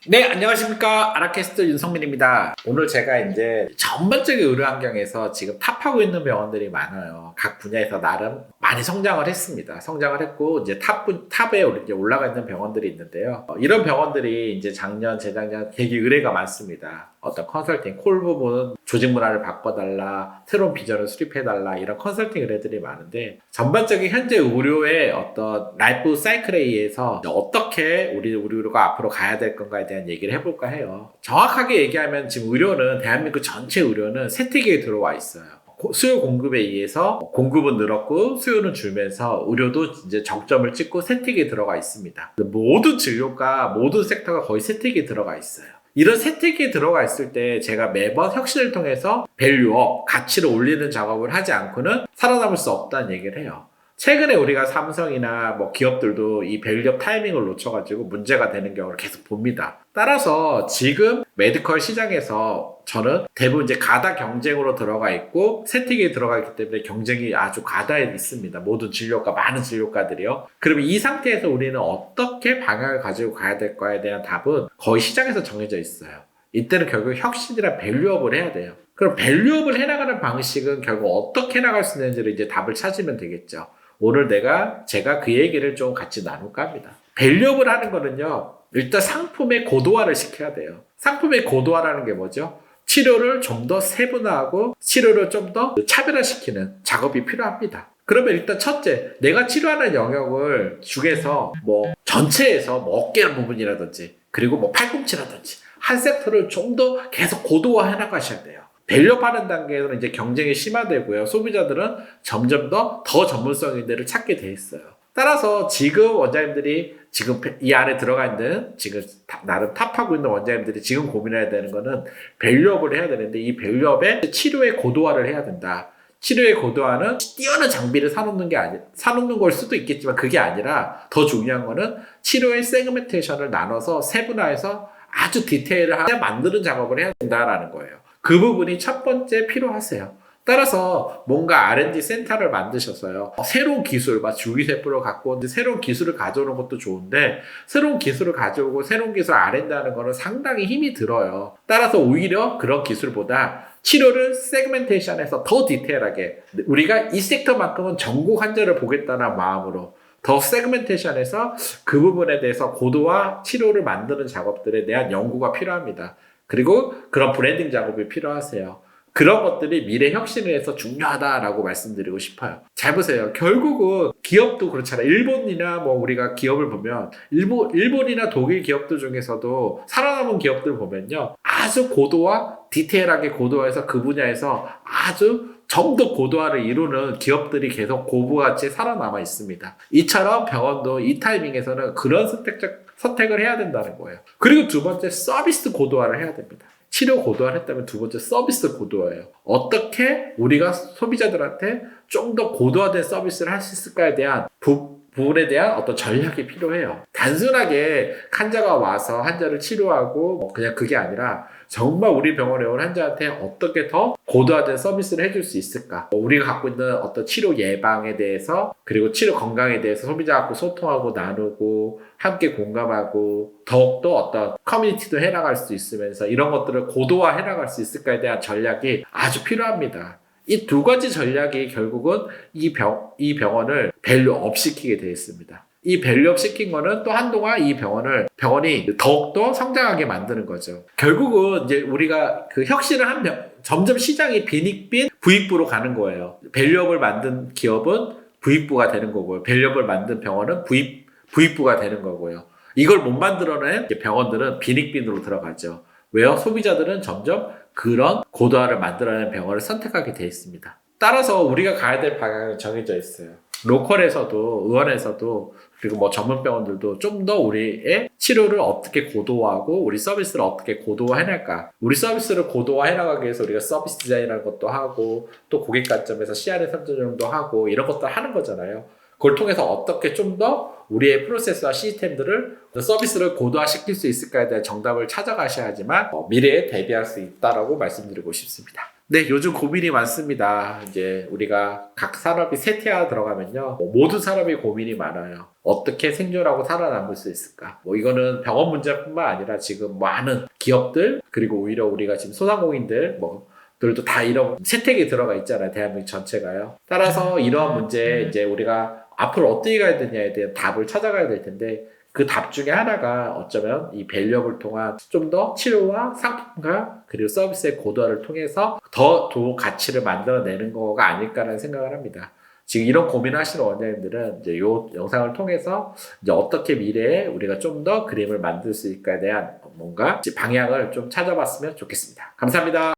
네, 안녕하십니까. 아라캐스트 윤성민입니다. 오늘 제가 이제 전반적인 의료 환경에서 지금 탑하고 있는 병원들이 많아요. 각 분야에서 나름 많이 성장을 했습니다. 성장을 했고, 이제 탑에 이제 올라가 있는 병원들이 있는데요. 이런 병원들이 이제 작년, 재작년 되게 의뢰가 많습니다. 어떤 컨설팅, 콜 부분, 조직 문화를 바꿔달라, 새로운 비전을 수립해달라, 이런 컨설팅 의뢰들이 많은데, 전반적인 현재 의료의 어떤 라이프 사이클에 의해서 어떻게 우리 의료가 앞으로 가야 될 건가에 대한 얘기를 해볼까 해요. 정확하게 얘기하면 지금 의료는, 대한민국 전체 의료는 쇠퇴기에 들어와 있어요. 수요 공급에 의해서 공급은 늘었고 수요는 줄면서 의료도 이제 정점을 찍고 쇠퇴기에 들어가 있습니다. 모든 진료과 모든 섹터가 거의 쇠퇴기에 들어가 있어요. 이런 쇠퇴기에 들어가 있을 때 제가 매번 혁신을 통해서 밸류업, 가치를 올리는 작업을 하지 않고는 살아남을 수 없다는 얘기를 해요. 최근에 우리가 삼성이나 뭐 기업들도 이 밸류업 타이밍을 놓쳐가지고 문제가 되는 경우를 계속 봅니다. 따라서 지금 메디컬 시장에서 저는 대부분 이제 가다 경쟁으로 들어가 있고 쇠퇴기에 들어가 있기 때문에 경쟁이 아주 가다에 있습니다. 모든 진료과, 많은 진료과들이요. 그러면 이 상태에서 우리는 어떻게 방향을 가지고 가야 될까에 대한 답은 거의 시장에서 정해져 있어요. 이때는 결국 혁신이나 밸류업을 해야 돼요. 그럼 밸류업을 해나가는 방식은 결국 어떻게 나갈 수 있는지를 이제 답을 찾으면 되겠죠. 오늘 제가 그 얘기를 좀 같이 나눌까 합니다. 밸류업을 하는 거는요, 일단 상품의 고도화를 시켜야 돼요. 상품의 고도화라는 게 뭐죠? 치료를 좀 더 세분화하고 치료를 좀 더 차별화시키는 작업이 필요합니다. 그러면 일단 첫째, 내가 치료하는 영역을 중에서 뭐 전체에서 뭐 어깨 부분이라든지 그리고 뭐 팔꿈치라든지 한 섹터를 좀 더 계속 고도화해 나가셔야 돼요. 밸류업 하는 단계에서는 이제 경쟁이 심화되고요. 소비자들은 점점 더 전문성 있는 데를 찾게 돼 있어요. 따라서 지금 원장님들이 지금 이 안에 들어가 있는 지금 나름 탑하고 있는 원장님들이 지금 고민해야 되는 거는 밸류업을 해야 되는데 이 밸류업에 치료의 고도화를 해야 된다. 치료의 고도화는 뛰어난 장비를 사놓는 걸 수도 있겠지만 그게 아니라 더 중요한 거는 치료의 세그멘테이션을 나눠서 세분화해서 아주 디테일하게 만드는 작업을 해야 된다라는 거예요. 그 부분이 첫 번째 필요하세요. 따라서 뭔가 R&D 센터를 만드셨어요. 새로운 기술, 줄기세포를 갖고 오는데 새로운 기술을 가져오는 것도 좋은데 새로운 기술을 가져오고 새로운 기술 R&D 하는 거는 상당히 힘이 들어요. 따라서 오히려 그런 기술보다 치료를 세그멘테이션해서 더 디테일하게 우리가 이 섹터만큼은 전국 환자를 보겠다는 마음으로 더 세그멘테이션해서 그 부분에 대해서 고도화 치료를 만드는 작업들에 대한 연구가 필요합니다. 그리고 그런 브랜딩 작업이 필요하세요. 그런 것들이 미래 혁신을 위해서 중요하다라고 말씀드리고 싶어요. 잘 보세요. 결국은 기업도 그렇잖아요. 일본이나 뭐 우리가 기업을 보면 일본이나 독일 기업들 중에서도 살아남은 기업들 보면요. 아주 고도화, 디테일하게 고도화해서 그 분야에서 아주 좀 더 고도화를 이루는 기업들이 계속 고부가치에 살아남아 있습니다. 이처럼 병원도 이 타이밍에서는 그런 선택을 해야 된다는 거예요. 그리고 두 번째, 서비스 고도화를 해야 됩니다. 치료 고도화를 했다면 두 번째 서비스 고도화예요. 어떻게 우리가 소비자들한테 좀 더 고도화된 서비스를 할 수 있을까에 대한 부분에 대한 어떤 전략이 필요해요. 단순하게 환자가 와서 환자를 치료하고 그냥 그게 아니라 정말 우리 병원에 온 환자한테 어떻게 더 고도화된 서비스를 해줄 수 있을까? 우리가 갖고 있는 어떤 치료 예방에 대해서 그리고 치료 건강에 대해서 소비자하고 소통하고 나누고 함께 공감하고 더욱더 어떤 커뮤니티도 해나갈 수 있으면서 이런 것들을 고도화 해나갈 수 있을까에 대한 전략이 아주 필요합니다. 이 두 가지 전략이 결국은 이 병원을 밸류업 시키게 되어 있습니다. 이 밸류업 시킨 거는 또 한동안 이 병원이 더욱더 성장하게 만드는 거죠. 결국은 이제 우리가 그 혁신을 점점 시장이 빈익빈 부익부로 가는 거예요. 밸류업을 만든 기업은 부익부가 되는 거고요. 밸류업을 만든 병원은 부익부가 되는 거고요. 이걸 못 만들어낸 병원들은 빈익빈으로 들어가죠. 왜요? 소비자들은 점점 그런 고도화를 만들어내는 병원을 선택하게 되어 있습니다. 따라서 우리가 가야 될 방향은 정해져 있어요. 로컬에서도, 의원에서도, 그리고 뭐 전문 병원들도 좀 더 우리의 치료를 어떻게 고도화하고 우리 서비스를 어떻게 고도화해낼까. 우리 서비스를 고도화해나가기 위해서 우리가 서비스 디자인이라는 것도 하고 또 고객 관점에서 CRM 선정도 하고 이런 것들 하는 거잖아요. 그걸 통해서 어떻게 좀 더 우리의 프로세스와 시스템들을 서비스를 고도화시킬 수 있을까에 대한 정답을 찾아가셔야지만 미래에 대비할 수 있다라고 말씀드리고 싶습니다. 네, 요즘 고민이 많습니다. 이제 우리가 각 산업이 쇠퇴화 들어가면요. 모든 산업이 고민이 많아요. 어떻게 생존하고 살아남을 수 있을까? 이거는 병원 문제뿐만 아니라 지금 많은 기업들, 그리고 오히려 우리가 지금 소상공인들, 들도 다 이런 세택이 들어가 있잖아요. 대한민국 전체가요. 따라서 이러한 문제에 이제 우리가 앞으로 어떻게 가야 되냐에 대한 답을 찾아가야 될 텐데, 그 답 중에 하나가 어쩌면 이 밸류업을 통한 좀 더 치료와 상품화 그리고 서비스의 고도화를 통해서 더 가치를 만들어내는 거가 아닐까라는 생각을 합니다. 지금 이런 고민을 하시는 원장님들은 이제 이 영상을 통해서 이제 어떻게 미래에 우리가 좀 더 그림을 만들 수 있을까에 대한 뭔가 방향을 좀 찾아봤으면 좋겠습니다. 감사합니다.